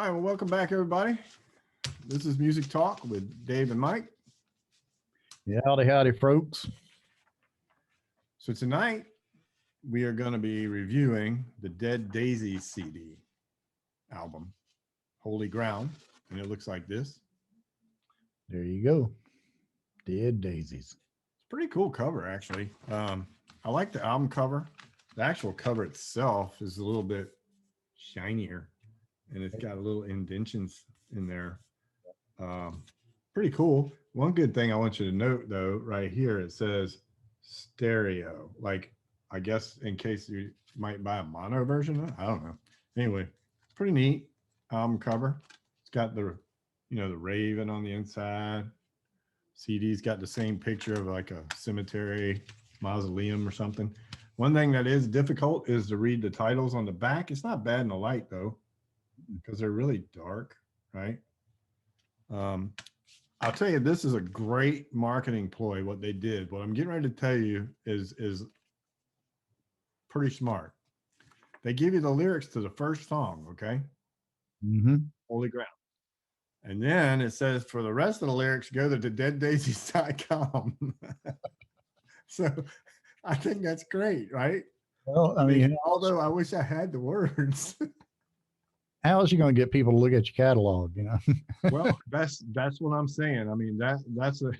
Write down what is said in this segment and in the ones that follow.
right, well, welcome back, everybody. This is Music Talk with Dave and Mike. Yeah, howdy, howdy, folks. So tonight we are going to be reviewing the Dead Daisies CD album, Holy Ground, and it looks like this. There you go. Dead Daisies. It's a pretty cool cover, actually. I like the album cover. The actual cover itself is a little bit shinier, and it's got a little indentions in there. Pretty cool. One good thing I want you to note, though, right here, it says stereo. Like, I guess in case you might buy a mono version. I don't know. Anyway, pretty neat album cover. It's got the, the raven on the inside. CD's got the same picture of like a cemetery mausoleum or something. One thing that is difficult is to read the titles on the back. It's not bad in the light, though, because they're really dark, right? I'll tell you, this is a great marketing ploy, what they did. What I'm getting ready to tell you is pretty smart. They give you the lyrics to the first song, okay? Mm-hmm. Holy Ground. And then it says for the rest of the lyrics, go to deaddaisies.com. So I think that's great, right? Well, I mean, although I wish I had the words. how else you going to get people to look at your catalog, Well, that's what I'm saying. I mean, it's an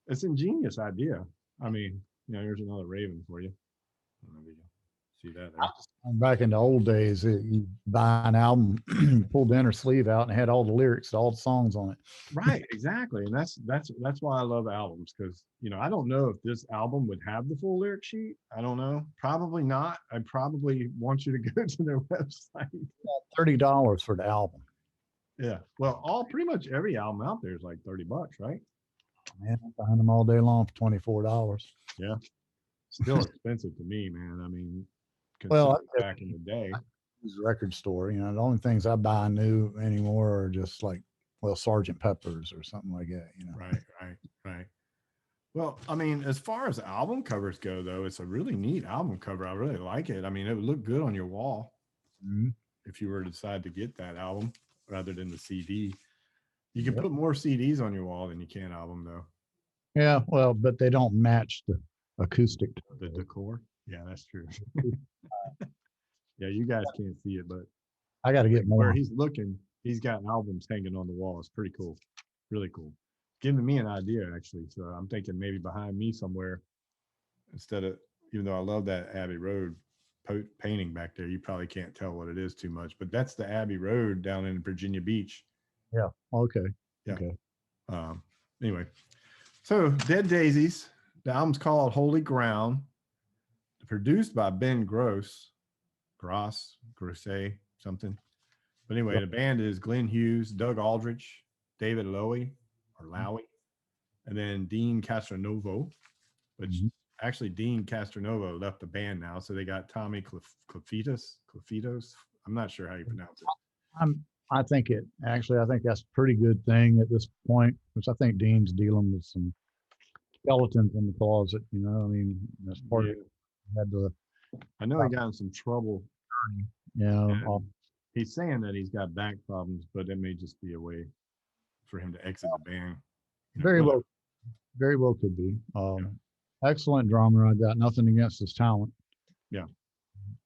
ingenious idea. I mean, here's another raven for you. Maybe you see that there. Back in the old days, you buy an album, pull the inner sleeve out, and it had all the lyrics, all the songs on it. Right, exactly, and that's why I love albums, because I don't know if this album would have the full lyric sheet. I don't know, probably not. I probably want you to go to their website. $30 for the album. Yeah, well, pretty much every album out there is like $30, right? Man, I find them all day long for $24. Yeah, still expensive to me, man. I mean, well, back in the day, the record store, the only things I buy new anymore are just like, Sergeant Pepper's or something like that, Right. Well, I mean, as far as album covers go, though, it's a really neat album cover. I really like it. I mean, it would look good on your wall if you were to decide to get that album rather than the CD. You can put more CDs on your wall than you can album, though. Yeah, well, but they don't match the acoustic. The decor. Yeah, that's true. Yeah, you guys can't see it, but I got to get more. Where he's looking, he's got albums hanging on the wall. It's pretty cool. Really cool. Giving me an idea, actually. So I'm thinking maybe behind me somewhere, instead of, even though I love that Abbey Road painting back there, you probably can't tell what it is too much, but that's the Abbey Road down in Virginia Beach. Yeah. Okay. Yeah. Okay. Anyway, so Dead Daisies, the album's called Holy Ground, produced by Ben Gross, something. But anyway, the band is Glenn Hughes, Doug Aldrich, David Lowy, and then Dean Castronovo, which actually Dean Castronovo left the band now. So they got Tommy Clefitos. I'm not sure how you pronounce it. I think that's a pretty good thing at this point, because I think Dean's dealing with some skeletons in the closet. I mean, that's part of it. I know he got in some trouble. Yeah. He's saying that he's got back problems, but it may just be a way for him to exit the band. Very well could be. Excellent drummer. I got nothing against his talent. Yeah.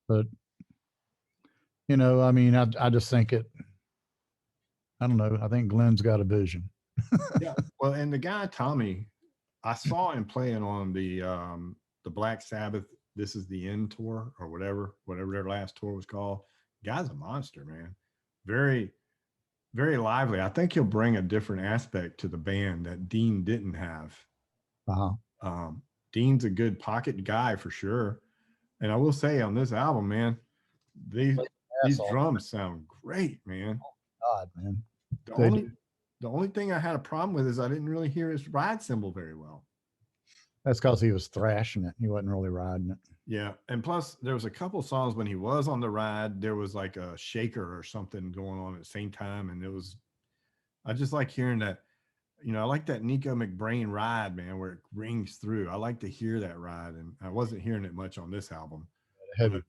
But, I mean, I just think I don't know. I think Glenn's got a vision. Yeah. Well, and the guy, Tommy, I saw him playing on the Black Sabbath This Is the End tour, or whatever their last tour was called. Guy's a monster, man. Very, very lively. I think he'll bring a different aspect to the band that Dean didn't have. Dean's a good pocket guy for sure. And I will say, on this album, man, these drums sound great, man. Oh, God, man. The only thing I had a problem with is I didn't really hear his ride cymbal very well. That's because he was thrashing it. He wasn't really riding it. Yeah. And plus, there was a couple songs when he was on the ride, there was like a shaker or something going on at the same time. And I just like hearing that. I like that Nico McBrain ride, man, where it rings through. I like to hear that ride, and I wasn't hearing it much on this album. But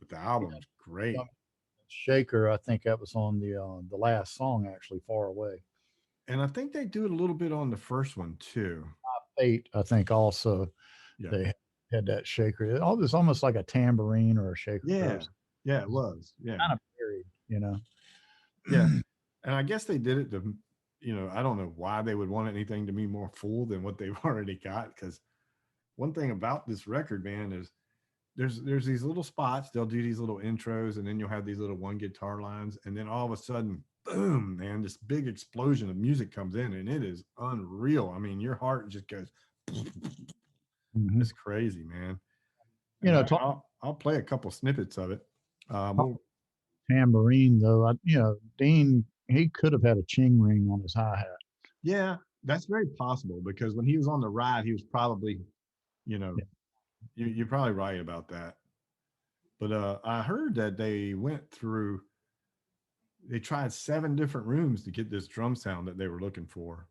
the album is great. Shaker, I think that was on the last song actually, Far Away. And I think they do it a little bit on the first one too. Fate, I think also Yeah. they had that shaker. It's almost like a tambourine or a shaker or Yeah. something. Yeah, it was. Yeah. Kind of buried, you know. Yeah. And I guess they did it to, I don't know why they would want anything to be more full than what they've already got. Because one thing about this record, man, is there's these little spots. They'll do these little intros, and then you'll have these little one guitar lines, and then all of a sudden, boom, man, this big explosion of music comes in, and it is unreal. I mean, your heart just goes. Hmm. It's crazy, man. You And know, I'll play a couple snippets of it. talk Well, tambourine though. Dean, he could have had a ching ring on his hi hat. yeah, that's very possible because when he was on the ride, he was probably, you know, Yeah. you're probably right about that. But I heard that they tried 7 different rooms to get this drum sound that they were looking for.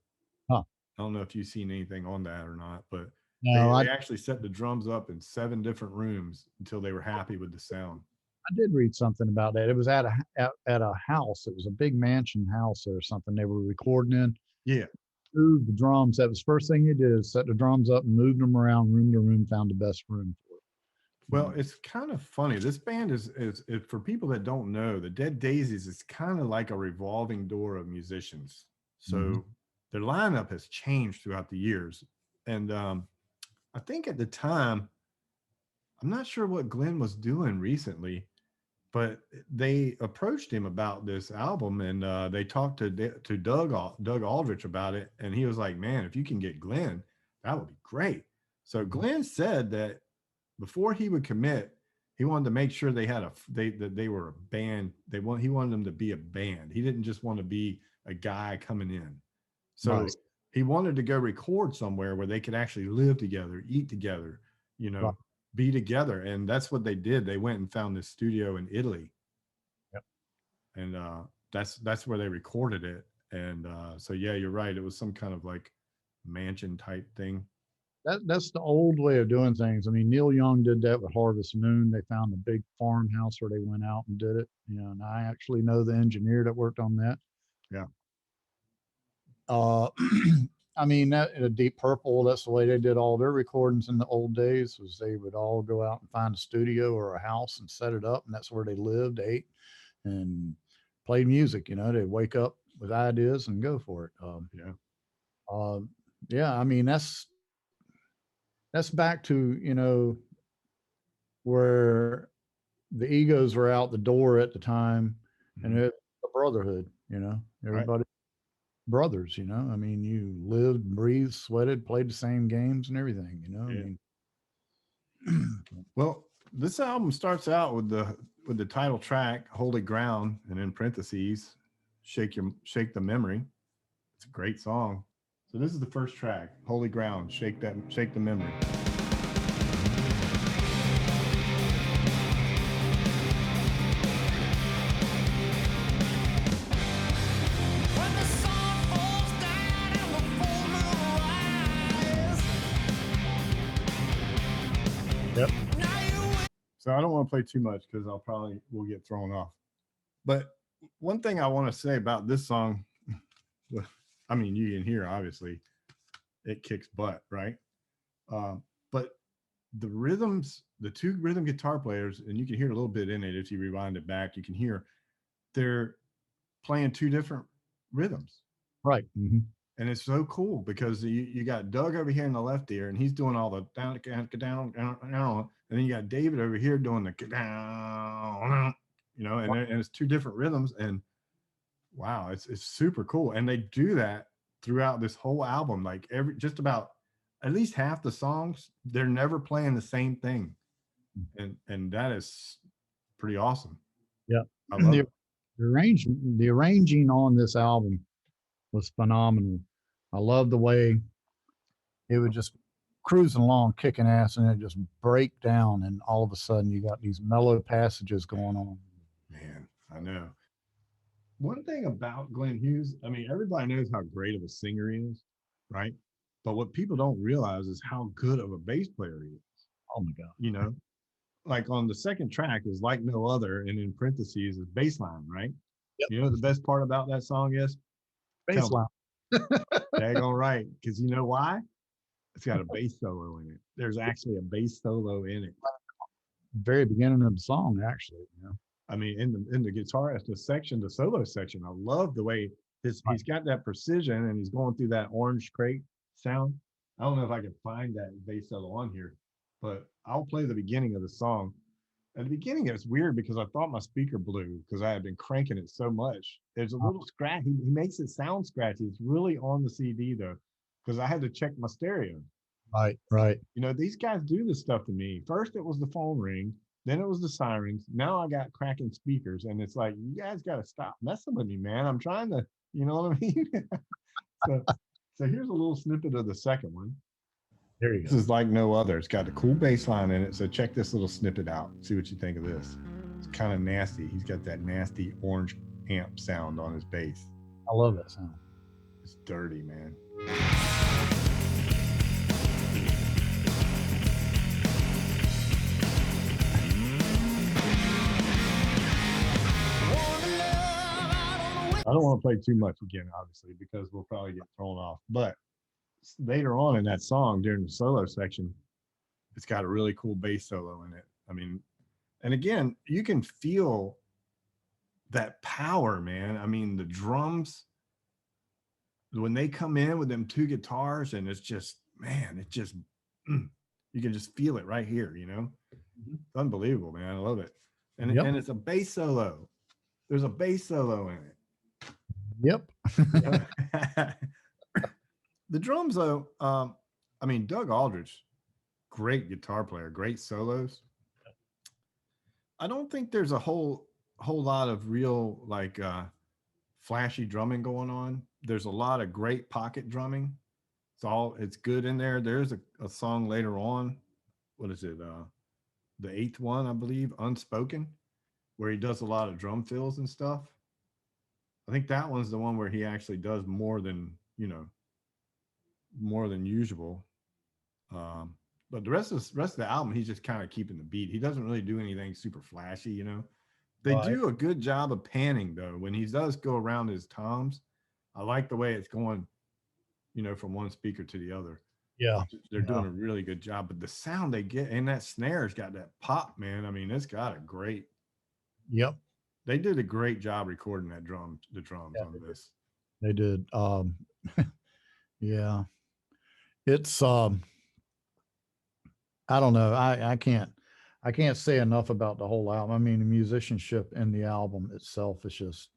Huh. I don't know if you've seen anything on that or not, but they, No, they actually set the drums up in 7 different rooms until they were happy with the sound. I did read something about that. It was at a house. It was a big mansion house or something they were recording in. Yeah. Moved the drums. That was the first thing you did is set the drums up and moved them around room to room, found the best room for it. Well, it's kind of funny. This band is for people that don't know, the Dead Daisies is kind of like a revolving door of musicians. Mm-hmm. So their lineup has changed throughout the years. And I think at the time, I'm not sure what Glenn was doing recently, but they approached him about this album, and they talked to Doug Aldrich about it, and he was like, "Man, if you can get Glenn, that would be great." So Glenn said that before he would commit, he wanted to make sure that they were a band. He wanted them to be a band. He didn't just want to be a guy coming in. Right. So he wanted to go record somewhere where they could actually live together, eat together, you Right. know, be together. And that's what they did. They went and found this studio in Italy, Yep. and that's where they recorded it. And so yeah, you're right. It was some kind of like mansion type thing. That's the old way of doing things. I mean, Neil Young did that with Harvest Moon. They found a big farmhouse where they went out and did it. And I actually know the engineer that worked on that. Yeah. Uh, I mean, that Deep Purple, that's the way they did all their recordings in the old days. Was they would all go out and find a studio or a house and set it up, and that's where they lived, ate, and played music. They'd wake up with ideas and go for it. Yeah. Uh, yeah, I mean that's back to where the egos were out the door at the time, and Mhm. it's a brotherhood. Right. Everybody brothers. I mean, you lived, breathed, sweated, played the same games and everything. I Yeah. mean, Well, this album starts out with the title track "Holy Ground" and in parentheses, "Shake the Memory." It's a great song. So this is the first track, "Holy Ground," shake the memory. When the sun falls down and the full moon rise. yep. Now you So I don't want to play too much because we'll get thrown off. But one thing I want to say about this song, I mean, you can hear obviously it kicks butt, right? But the rhythms, the two rhythm guitar players, and you can hear a little bit in it if you rewind it back. You can hear they're playing two different rhythms, Right. Hmm. and it's so cool because you got Doug over here in the left ear, and he's doing all the down, and then you got David over here doing the down, and it's two different rhythms, and wow, it's super cool, and they do that throughout this whole album. Like just about at least half the songs, they're never playing the same thing, and that is pretty awesome. Yeah. I love The, it. the arranging on this album was phenomenal. I love the way it would just cruising along, kicking ass, and it just break down, and all of a sudden you got these mellow passages going on. Man, I know. One thing about Glenn Hughes, I mean, everybody knows how great of a singer he is, right? But what people don't realize is how good of a bass player he is. Oh my god. You know, like on the second track is Like No Other, and in parentheses is bass line, right? Yep. You know what the best part about that song is? Bass Tell me. line. Daggone right. Because you know why? It's got a bass solo in it. There's actually a bass solo in it. Very beginning of the song, actually. I mean, in the guitar, the section, the solo section, I love the way he's got that precision, and he's going through that orange crate sound. I don't know if I can find that bass solo on here, but I'll play the beginning of the song. At the beginning, it's weird because I thought my speaker blew because I had been cranking it so much. There's a little scratch. He makes it sound scratchy. It's really on the CD though, because I had to check my stereo. Right, right. You know, these guys do this stuff to me. First, it was the phone ring. Then it was the sirens. Now I got cracking speakers, and it's like, you guys got to stop messing with me, man. I'm trying to, you know what I mean? so, so here's a little snippet of the second one. There you This go. is Like No Other. It's got a cool bass line in it. So check this little snippet out. See what you think of this. It's kind of nasty. He's got that nasty orange amp sound on his bass. I love that sound. It's dirty, man. I don't want to play too much again, obviously, because we'll probably get thrown off. But later on in that song, during the solo section, it's got a really cool bass solo in it. I mean, and again, you can feel that power, man. I mean, the drums, when they come in with them two guitars, and it's just, man, it just, you can just feel it right here, you know? It's unbelievable, man. I love it. And, Yep. and it's a bass solo. There's a bass solo in it. Yep. The drums, though, I mean, Doug Aldrich, great guitar player, great solos. I don't think there's a whole lot of real like flashy drumming going on. There's a lot of great pocket drumming. It's good in there. There's a song later on. What is it? The eighth one, I believe, Unspoken, where he does a lot of drum fills and stuff. I think that one's the one where he actually does more than usual. But the rest of the album, he's just kind of keeping the beat. He doesn't really do anything super flashy, you know. They Right. do a good job of panning though. When he does go around his toms, I like the way it's going, from one speaker to the other. Yeah. They're doing a really good job. But the sound they get, and that snare's got that pop, man. I mean, it's got a great. Yep. They did a great job recording the drums on this. They did. Yeah. It's I don't know. I can't say enough about the whole album. I mean, the musicianship in the album itself is just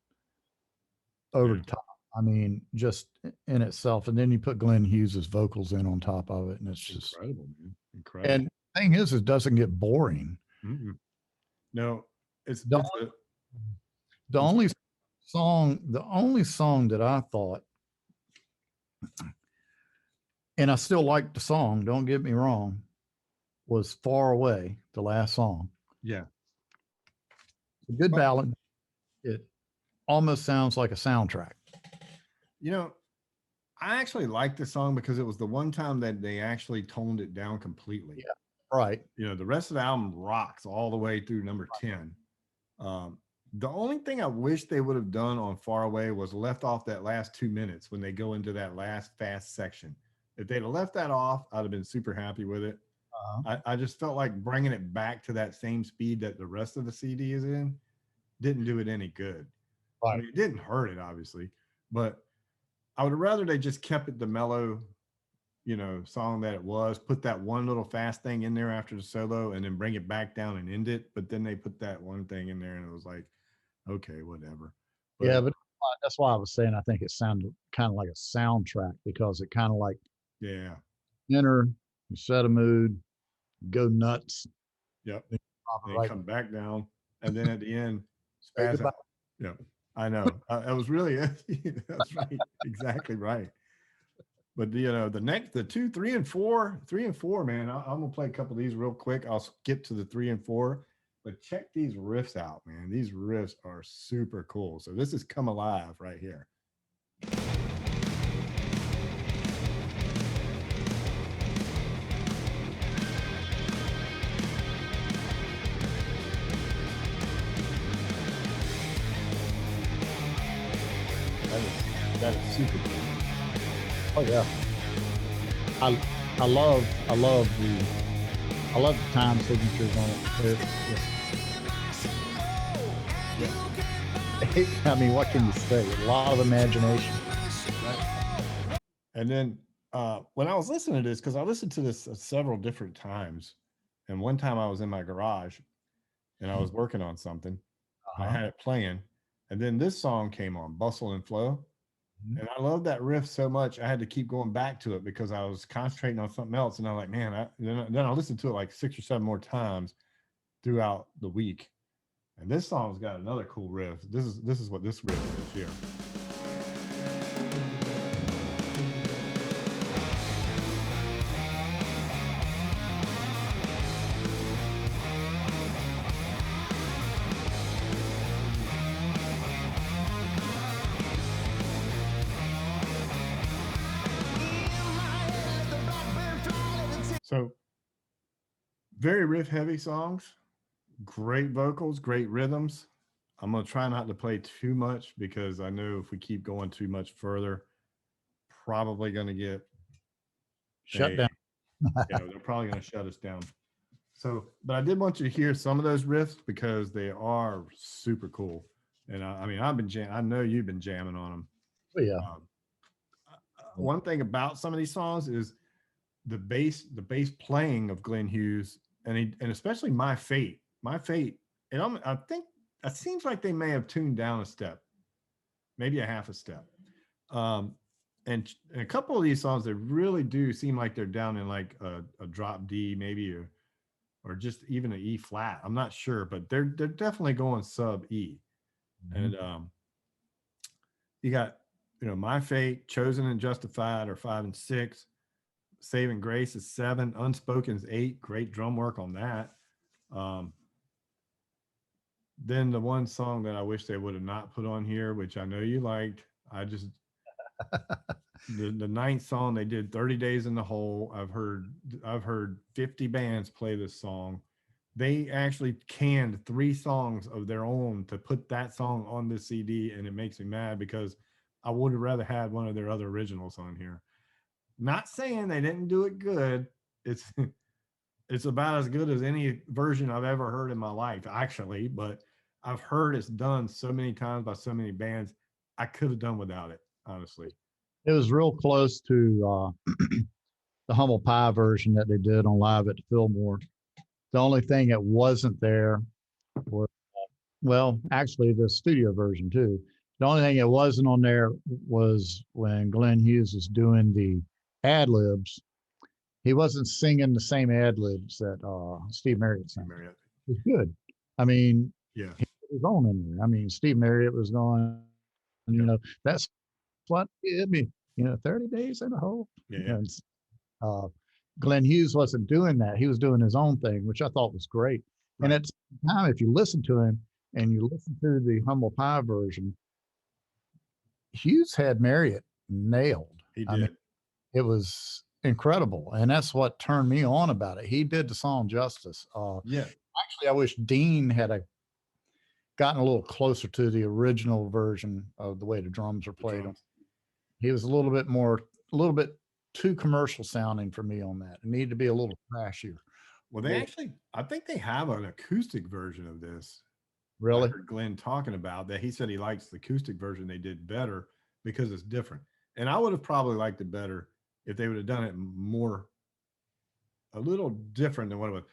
over the top. I mean, just in itself. And then you put Glenn Hughes's vocals in on top of it, and it's just incredible, man. Incredible. And the thing is, it doesn't get boring. Mm-mm. No, it's The only song that I thought, and I still like the song, don't get me wrong, was Far Away, the last song. Yeah. A good ballad. It almost sounds like a soundtrack. I actually liked the song because it was the one time that they actually toned it down completely. Yeah. Right. The rest of the album rocks all the way through number 10. The only thing I wish they would have done on Far Away was left off that last 2 minutes when they go into that last fast section. If they'd have left that off, I'd have been super happy with it. I just felt like bringing it back to that same speed that the rest of the CD is in didn't do it any good. Right. I mean, it didn't hurt it, obviously, but I would have rather they just kept it the mellow, song that it was, put that one little fast thing in there after the solo and then bring it back down and end it. But then they put that one thing in there and it was like, okay, whatever. Yeah, but that's why I was saying I think it sounded kind of like a soundtrack because it kind of like enter, you set a mood, go nuts. Yep. And right. Come back down. And then at the end, spaz out. Yeah, I know. I was really, that's right. Exactly right. But the 2, 3, and 4, man, I'm going to play a couple of these real quick. I'll skip to the 3 and 4, but check these riffs out, man. These riffs are super cool. So this is Come Alive right here. That is super cool. Oh yeah. I I love the time signatures on it. I mean, what can you say? A lot of imagination. Right. And then when I was listening to this, because I listened to this several different times, and one time I was in my garage and I was working on something. I Uh-huh. had it playing, and then this song came on, Bustle and Flow. Mhm. And I love that riff so much, I had to keep going back to it because I was concentrating on something else. And I'm like, man, then I listened to it like 6 or 7 more times throughout the week. And this song's got another cool riff. This is what this riff is here. So very riff heavy songs, great vocals, great rhythms. I'm gonna try not to play too much because I know if we keep going too much further, probably gonna get Shut a down. they're probably gonna shut us down. So, but I did want you to hear some of those riffs because they are super cool. And I mean, I know you've been jamming on them. Oh yeah. Um, one thing about some of these songs is the bass playing of Glenn Hughes, and especially My Fate. And I think it seems like they may have tuned down a step, maybe a half a step. Um, and a couple of these songs, they really do seem like they're down in like a drop D, maybe or just even an E flat. I'm not sure, but they're definitely going sub E. Mhm. And you got My Fate, Chosen and Justified are 5 and 6. Saving Grace is 7. Unspoken is 8. Great drum work on that. Um, then the one song that I wish they would have not put on here, which I know you liked, I just the ninth song they did 30 Days in the Hole. I've heard 50 bands play this song. They actually canned 3 songs of their own to put that song on this CD, and it makes me mad because I would have rather had one of their other originals on here. Not saying they didn't do it good. It's it's about as good as any version I've ever heard in my life, actually, but I've heard it's done so many times by so many bands. I could have done without it, honestly. It was real close to the humble pie version that they did on Live at the Fillmore. The only thing that wasn't there was, well, actually the studio version too. The only thing that wasn't on there was when Glenn Hughes was doing the ad libs. He wasn't singing the same ad libs that Steve Marriott Steve sang. Marriott. It was good. I mean, Yeah. he put his own in there. I mean, Steve Marriott was going, Yeah. that's what it me, 30 days in a hole. Yeah. Yeah. And uh, Glenn Hughes wasn't doing that. He was doing his own thing, which I thought was great. And Right. at the same time, if you listen to him and you listen to the humble pie version, Hughes had Marriott nailed. He I mean, did. it was incredible. And that's what turned me on about it. He did the song justice. Yeah. Actually, I wish Dean had gotten a little closer to the original version of the way the drums are The played on. drums. He was a little bit too commercial sounding for me on that. It needed to be a little crashier. Well, A little, I think they have an acoustic version of this. I really? heard Glenn talking about that. He said he likes the acoustic version they did better because it's different. And I would have probably liked it better if they would have done it more, a little different than what it was.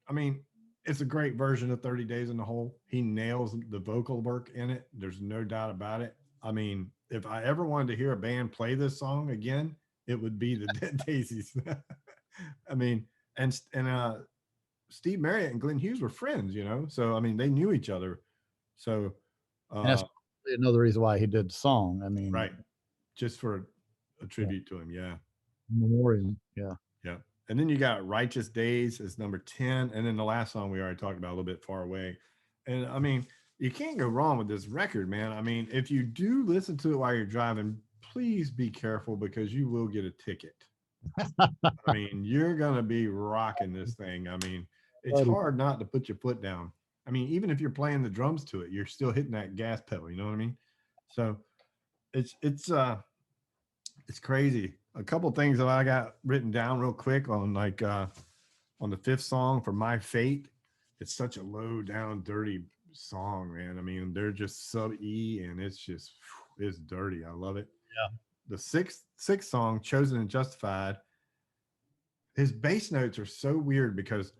I mean, it's a great version of 30 Days in the Hole. He nails the vocal work in it. There's no doubt about it. I mean, if I ever wanted to hear a band play this song again, it would be the Dead Daisies. I mean, and Steve Marriott and Glenn Hughes were friends, so I mean they knew each other. So And that's uh, another reason why he did the song. I mean, right, just for a yeah, tribute to him, yeah. memorial. Yeah. Yeah. And then you got Righteous Days as number 10. And then the last song we already talked about, a little bit Far Away. And I mean, you can't go wrong with this record, man. I mean, if you do listen to it while you're driving, please be careful because you will get a ticket. I mean, you're going to be rocking this thing. I mean, it's Buddy. hard not to put your foot down. I mean, even if you're playing the drums to it, you're still hitting that gas pedal. You know what I mean? So it's crazy. A couple things that I got written down real quick on on the fifth song for My Fate. It's such a low down, dirty song, man. I mean, they're just sub E and it's just it's dirty. I love it. Yeah. The sixth song, Chosen and Justified, his bass notes are so weird because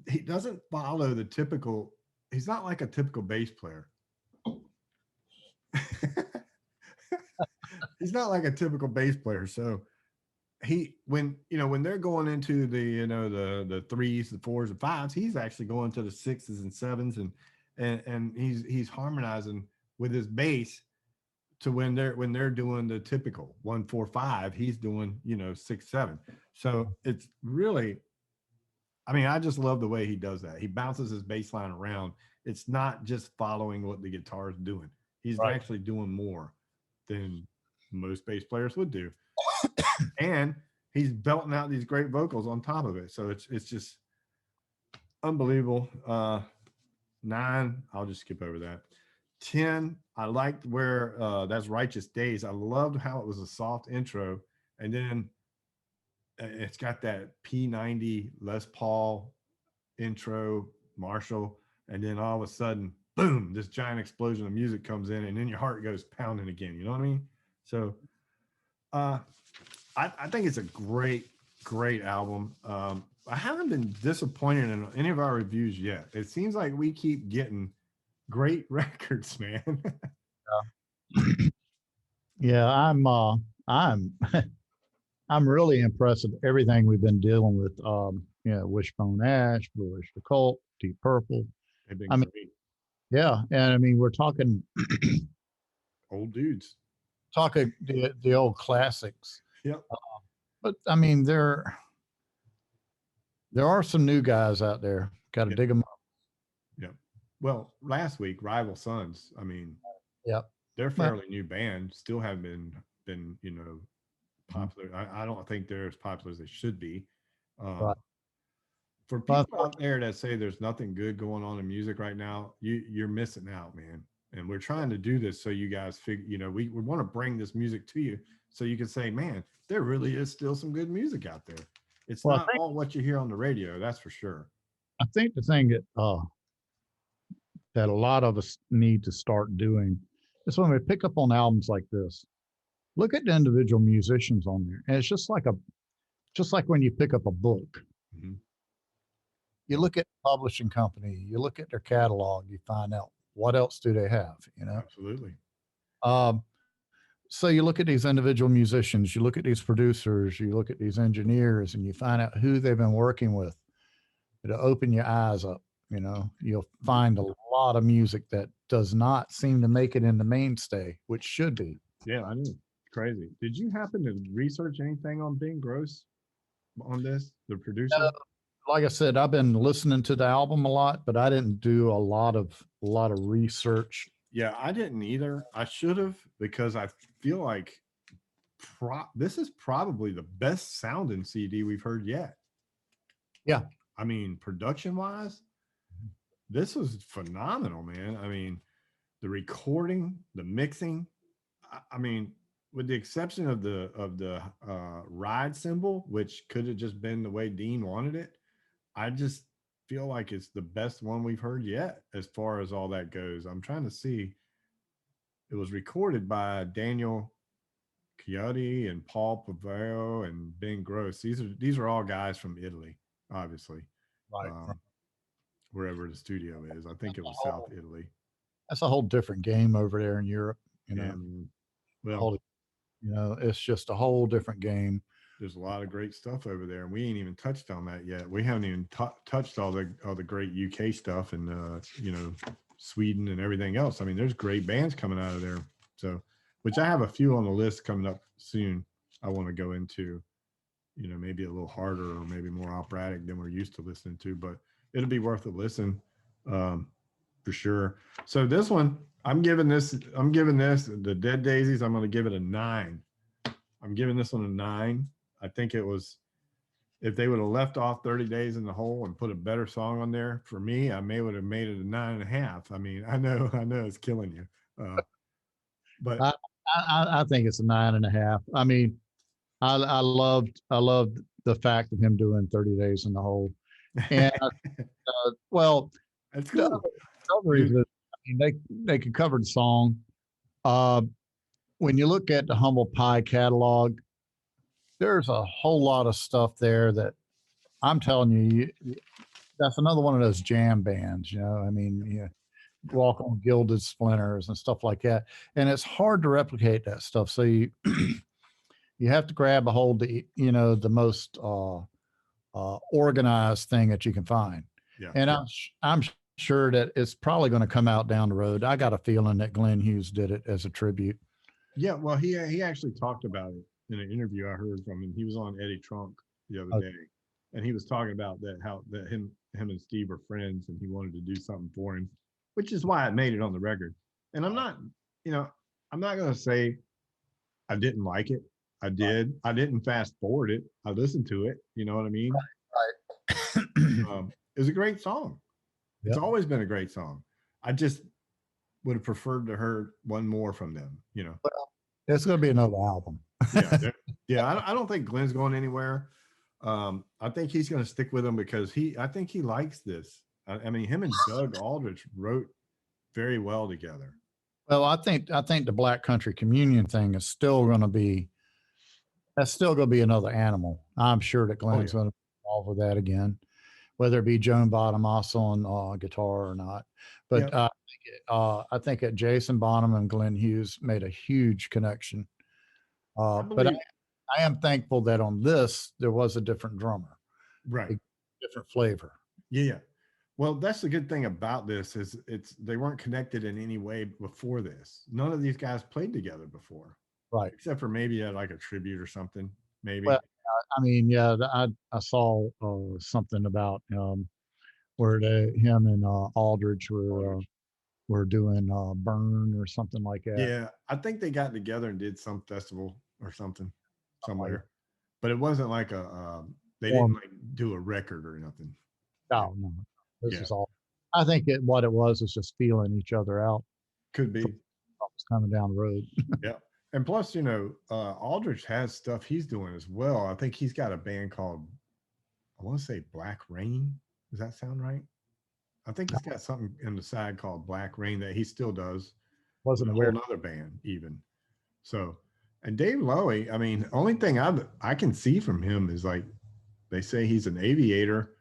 he doesn't follow the typical, he's not like a typical bass player. He's not like a typical bass player. So he when they're going into the the threes, the fours, and fives, he's actually going to the sixes and sevens, and he's harmonizing with his bass to when they're doing the typical 1 4 5, he's doing 6 7. So it's really, I mean, I just love the way he does that. He bounces his bass line around. It's not just following what the guitar is doing. He's Right. actually doing more than most bass players would do, and he's belting out these great vocals on top of it. So it's just unbelievable. 9, I'll just skip over that. 10, I liked where that's Righteous Days. I loved how it was a soft intro, and then it's got that P90 Les Paul intro, Marshall, and then all of a sudden, boom, this giant explosion of music comes in, and then your heart goes pounding again. You know what I mean? So uh I think it's a great album. I haven't been disappointed in any of our reviews yet. It seems like we keep getting great records, man. Yeah, I'm I'm really impressed with everything we've been dealing with. Wishbone Ash, Bluish the Cult, Deep Purple. They've been I mean, great. yeah, and I mean we're talking Old dudes. the old classics, Yep. but I mean there are some new guys out there. Got to Yep. dig them up. Yep. Well, last week, Rival Sons, I mean, Yep. they're a Well, fairly new band, still haven't been popular. I don't think they're as popular as they should be. right. For Well, people out there that say there's nothing good going on in music right now, you're missing out, man. And we're trying to do this so you guys figure, we want to bring this music to you so you can say, man, there really is still some good music out there. It's well, not all what you hear on the radio, that's for sure. I think the thing that a lot of us need to start doing is when we pick up on albums like this, look at the individual musicians on there, and it's just like when you pick up a book. Mhm. You look at the publishing company, you look at their catalog, you find out what else do they have, you know. Absolutely. Um, so you look at these individual musicians, you look at these producers, you look at these engineers, and you find out who they've been working with. It'll open your eyes up. You know, you'll find a lot of music that does not seem to make it in the mainstay, which should be. Yeah, I know. Crazy. Did you happen to research anything on Ben Gross on this, the producer? Like I said, I've been listening to the album a lot, but I didn't do a lot of research. Yeah, I didn't either. I should have, because I feel like this is probably the best sounding CD we've heard yet. Yeah. I mean, production wise, this was phenomenal, man. I mean, the recording, the mixing. I mean, with the exception of the ride cymbal, which could have just been the way Dean wanted it, I just feel like it's the best one we've heard yet as far as all that goes. I'm trying to see. It was recorded by Daniel Chiotti and Paul Pavero and Ben Gross. These are all guys from Italy, obviously. Right. Wherever the studio is. I think it was South Italy. That's a whole different game over there in Europe. You know, And well, whole, it's just a whole different game. there's a lot of great stuff over there, and we ain't even touched on that yet. We haven't even touched all the great UK stuff and Sweden and everything else. I mean, there's great bands coming out of there. So, which I have a few on the list coming up soon. I want to go into, maybe a little harder or maybe more operatic than we're used to listening to, but it'll be worth a listen for sure. So this one, I'm giving this the Dead Daisies. I'm going to give it a 9. I'm giving this one a 9. I think it was, if they would have left off 30 Days in the Hole and put a better song on there, for me, I would have made it a 9.5. I mean, I know it's killing you. But I think it's a 9.5. I mean, I loved the fact of him doing 30 days in the hole. And well, That's the cool. other Dude, reason, I mean, they could cover the song. Uh, when you look at the Humble Pie catalog, there's a whole lot of stuff there that I'm telling that's another one of those jam bands. I mean, walk on gilded splinters and stuff like that, and it's hard to replicate that stuff. So you you have to grab a hold the the most organized thing that you can find. yeah. And I'm sure that it's probably going to come out down the road. I got a feeling that Glenn Hughes did it as a tribute. Yeah, well, he actually talked about it in an interview I heard from him. He was on Eddie Trunk the other Uh, day, and he was talking about that how that him and Steve are friends, and he wanted to do something for him, which is why I made it on the record. And I'm not, you know, I'm not gonna say I didn't like it. I did. I didn't fast forward it. I listened to it. You know what I mean? Right. It was a great song. It's Yep. always been a great song. I just would have preferred to heard one more from them. It's going to be another album. Yeah, yeah. I don't think Glenn's going anywhere. I think he's going to stick with him because I think he likes this. I mean, him and Doug Aldrich wrote very well together. Well, I think the Black Country Communion thing is still going to be that's still going to be another animal. I'm sure that Oh Glenn's yeah, going to be involved with that again, whether it be Joan Bonham also on guitar or not. yeah. But I think that Jason Bonham and Glenn Hughes made a huge connection. I But believe I am thankful that on this there was a different drummer, right. a different flavor. Yeah, yeah. Well, that's the good thing about this is they weren't connected in any way before this. None of these guys played together before, Right. except for maybe at like a tribute or something. Maybe. Well, I mean, yeah, I saw something about where him and Aldridge Aldrich. were doing Burn or something like that. Yeah, I think they got together and did some festival or something Something like somewhere, but it wasn't like they didn't form. like do a record or nothing. Yeah, No, no, this yeah, is all. I think what it was just feeling each other out could for be. what was coming down the road. Yeah, and plus, Aldrich has stuff he's doing as well. I think he's got a band called I want to say Black Rain. Does that sound right? I think he's got something in the side called Black Rain that he still does with Wasn't a whole aware. nother band, even. So, and Dave Lowy, I mean, only thing I can see from him is like they say he's an aviator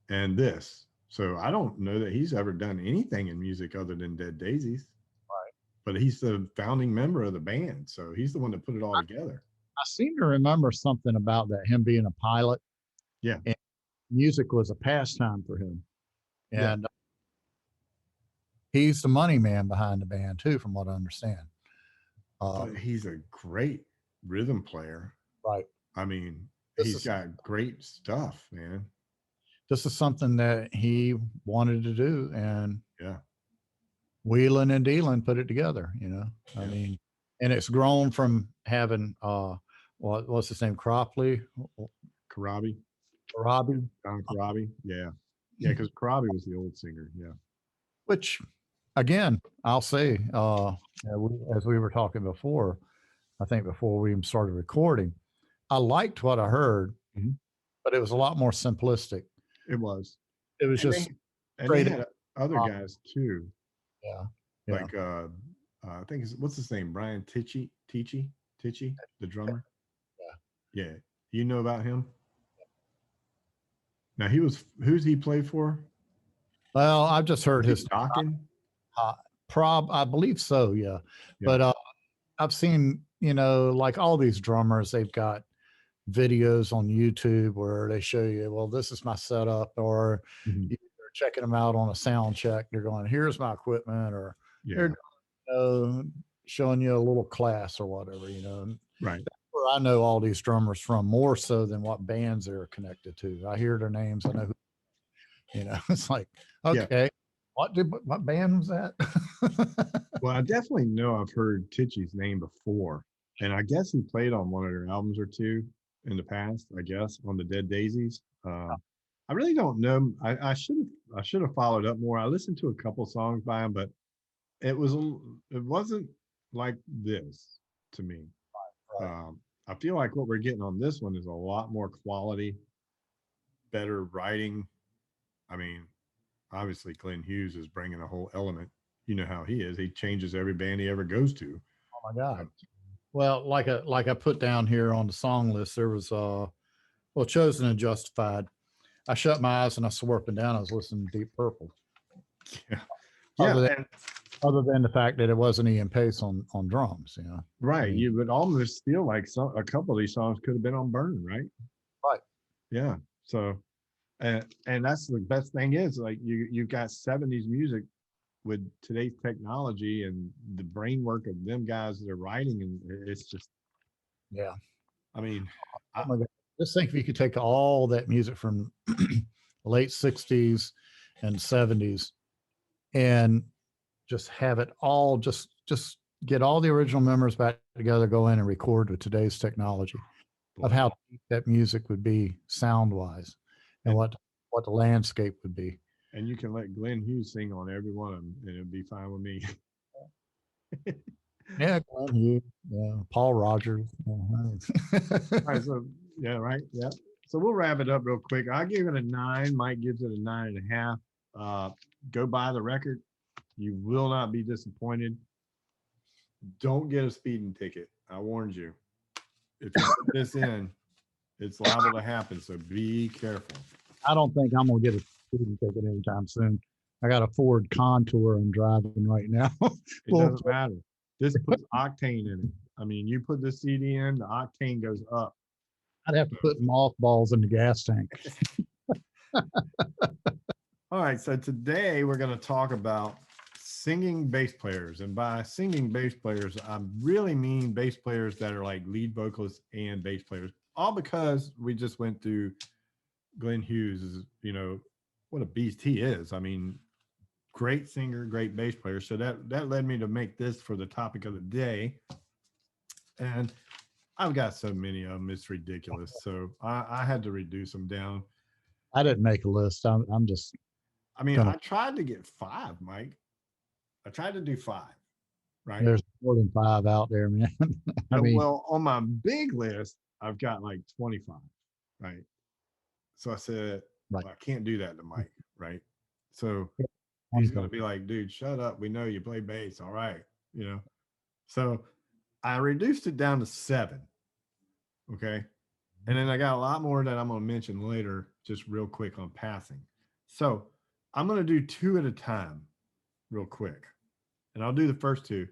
and this. So I don't know that he's ever done anything in music other than Dead Daisies. But he's the founding member of the band, so he's the one that put it all together. I seem to remember something about that him being a pilot Yeah, and music was a pastime for him, yeah. and he's the money man behind the band too, from what I understand. But he's a great rhythm player. Right. I mean, This he's is got great stuff, man. this is something that he wanted to do, and Yeah, wheeling and dealing put it together. I yeah. mean, and it's grown from having what's his name, Cropley, Karabi, Robbie, Don Karabi. Yeah, yeah, because Karabi was the old singer. Yeah, which again, I'll say, as we were talking before, I think before we even started recording, I liked what I heard, Mhm. but it was a lot more simplistic. it was. It was And just they straight. had other guys too, Yeah, yeah, like I think what's his name, Brian Tichy, the drummer. yeah. Yeah, you know about him. Now who's he play for? Well, I've just heard Was he his Dokken? I believe so. Yeah, Yeah. but I've seen, like all these drummers, they've got videos on YouTube where they show you, well, this is my setup, or Mhm. they're checking them out on a sound check. They're going, here's my equipment, or Yeah. they're showing you a little class or whatever, And Right. that's where I know all these drummers from more so than what bands they're connected to. I hear their names. I know it's like, Yeah. okay, what band was that? Well, I definitely know I've heard Tichy's name before, and I guess he played on one of their albums or two in the past. I guess on the Dead Daisies. I really don't know. I should have followed up more. I listened to a couple songs by him, but it wasn't like this. to me. Right. I feel like what we're getting on this one is a lot more quality, better writing. I mean, obviously Glenn Hughes is bringing a whole element. You know how he is. He changes every band he ever goes to. Oh my God. Well, like I put down here on the song list, there was well, Chosen and Justified. I shut my eyes and I swore up and down. I was listening to Deep Purple. Yeah. Other Yeah. than, And other than the fact that it wasn't Ian Pace on drums, you know. right. mean- You would almost feel like a couple of these songs could have been on Burn, right? Right. Yeah. So and that's the best thing is like you've got 70s music with today's technology and the brain work of them guys that are writing, and it's just, Yeah. I mean, Oh my God. Just think if you could take all that music from late 60s and 70s and just have it all just get all the original members back together, go in and record with today's technology of how deep that music would be sound wise and and, what the landscape would be. and you can let Glenn Hughes sing on every one of them, and it'll be fine with me. Yeah, Glenn Hughes, yeah, Paul Rogers. All right, so yeah, right, yeah. So we'll wrap it up real quick. I give it a 9. Mike gives it a 9.5. Go buy the record. You will not be disappointed. Don't get a speeding ticket. I warned you. If you put this in, it's liable to happen. So be careful. I don't think I'm gonna get a speeding ticket anytime soon. I got a Ford Contour I'm driving right now. It Well, doesn't matter. This puts octane in it. I mean, you put the CD in, the octane goes up. I'd have to put mothballs in the gas tank. All right, so today we're going to talk about singing bass players. And by singing bass players, I really mean bass players that are like lead vocalists and bass players. All because we just went through Glenn Hughes, is, you know, what a beast he is. I mean, great singer, great bass player. So that led me to make this for the topic of the day. And I've got so many of them, it's ridiculous. So I had to reduce them down. I didn't make a list. I'm just I mean, gonna. I tried to get 5, Mike. I tried to do 5, right? There's more than 5 out there, man. I mean, Well, on my big list, I've got like 25, right? So I said, right. well, I can't do that to Mike, right? So I'm he's going gonna- to be like, dude, shut up. We know you play bass. All right. You know, so I reduced it down to 7. Okay. And then I got a lot more that I'm going to mention later, just real quick on passing. So I'm going to do 2 at a time, real quick. And I'll do the first 2.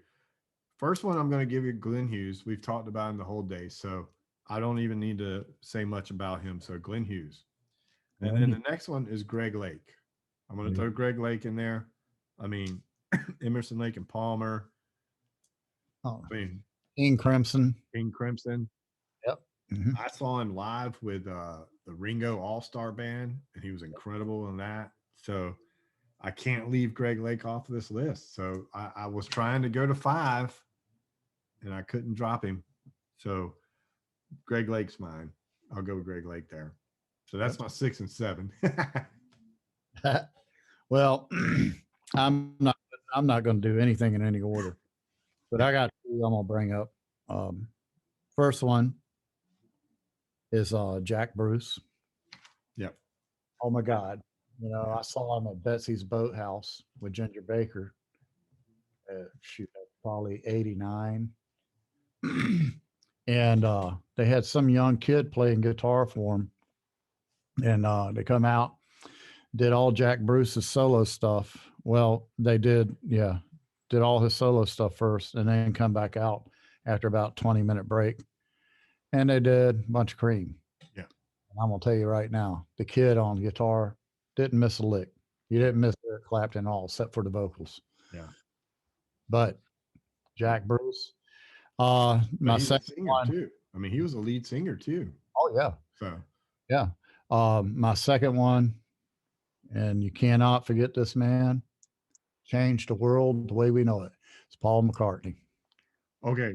First one, I'm going to give you Glenn Hughes. We've talked about him the whole day, so I don't even need to say much about him. So Glenn Hughes. And then the next one is Greg Lake. I'm going to throw Greg Lake in there. I mean, Emerson, Lake and Palmer. Oh, I mean, King Crimson. King Crimson. Yep. Mhm. I saw him live with the Ringo All-Star Band, and he was incredible in that. So I can't leave Greg Lake off of this list. So I was trying to go to 5, and I couldn't drop him. So Greg Lake's mine. I'll go with Greg Lake there. So that's my 6 and 7. Well, I'm not going to do anything in any order, but I got 2 I'm going to bring up. First one is Jack Bruce. Yep. Oh my God. You know, I saw him at Betsy's Boathouse with Ginger Baker. Shoot, probably 89. And they had some young kid playing guitar for him. And they come out, did all Jack Bruce's solo stuff. Well, they did all his solo stuff first and then come back out after about 20-minute break. And they did a bunch of Cream. Yeah. And I'm going to tell you right now, the kid on guitar didn't miss a lick. You didn't miss Eric Clapton at all, except for the vocals. Yeah. But Jack Bruce, But my he's a second singer one. too. I mean, he was a lead singer too. Oh yeah, So yeah. My second one, and you cannot forget this man. Changed the world the way we know it. It's Paul McCartney. okay.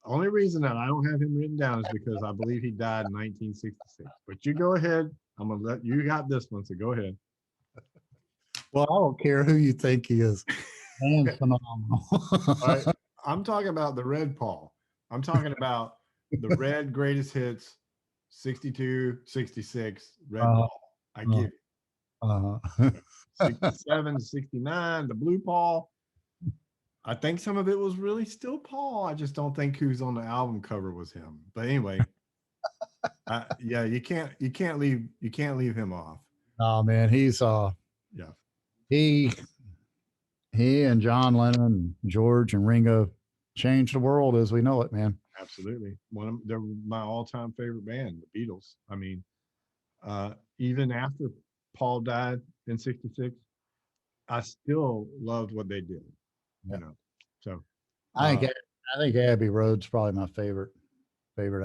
Only reason that I don't have him written down is because I believe he died in 1966. But you go ahead. I'm gonna let you got this one, so go ahead. Well, I don't care who you think he is. Man's phenomenal. All right. I'm talking about the Red Paul. I'm talking about the red greatest hits, 62, 66, red Uh, Paul. I uh, give uh, you 67 to 69, the blue Paul. I think some of it was really still Paul. I just don't think who's on the album cover was him. But anyway, yeah, you can't leave him off. oh man, Yeah, he he and John Lennon, George and Ringo changed the world as we know it, man. absolutely. They're my all-time favorite band, the Beatles. I mean, even after Paul died in '66, I still loved what they did. Yeah. So I uh, think I think Abbey Road's probably my favorite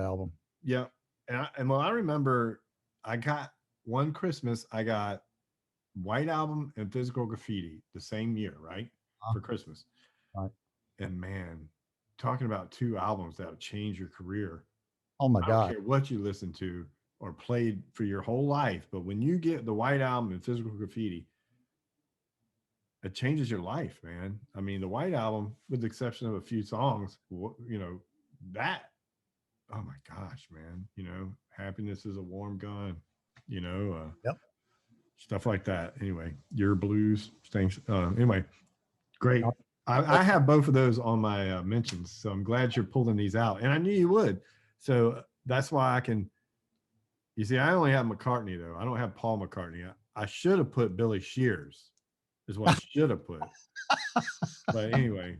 album. yeah, and well, I remember I got one Christmas, I got White Album and Physical Graffiti the same year, right? Uh, For Christmas. right. And man, talking about two albums that have changed your career. Oh my I don't God. care what you listen to or played for your whole life, but when you get the White Album and Physical Graffiti, it changes your life, man. I mean, the White Album, with the exception of a few songs, that, oh my gosh, man, happiness is a warm gun, you know, uh, Yep. stuff like that. Anyway, your blues things. Anyway, great. I have both of those on my mentions, so I'm glad you're pulling these out, and I knew you would. So that's why I can. You see, I only have McCartney though. I don't have Paul McCartney. I should have put Billy Shears, is what I should have put. But anyway,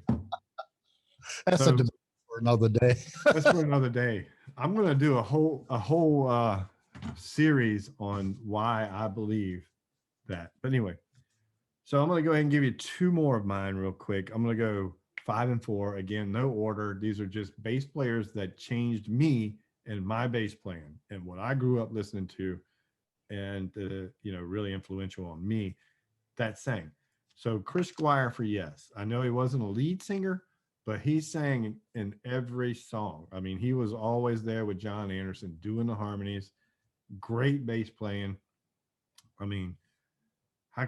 That's a so debate for another day. that's for another day. I'm gonna do a whole series on why I believe that. But anyway, so I'm going to go ahead and give you two more of mine real quick. I'm going to go 5 and 4. Again, no order. These are just bass players that changed me and my bass playing and what I grew up listening to, and really influential on me that sang. So Chris Squire for Yes. I know he wasn't a lead singer, but he sang in every song. I mean, he was always there with John Anderson doing the harmonies. Great bass playing. I mean,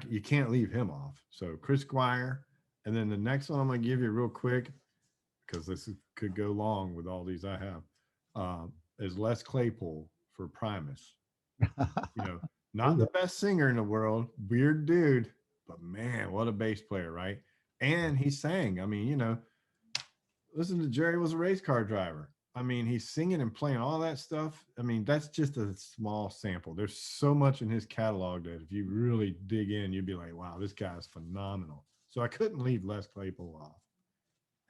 you can't leave him off. So Chris Squire, and then the next one I'm going to give you real quick because could go long with all these I have. Is Les Claypool for Primus. Oh, Not yeah. the best singer in the world, weird dude, but man, what a bass player, right? And he sang. I mean, listen to Jerry was a race car driver. I mean, he's singing and playing all that stuff. I mean, that's just a small sample. There's so much in his catalog that if you really dig in, you'd be like, wow, this guy's phenomenal. So I couldn't leave Les Claypool off.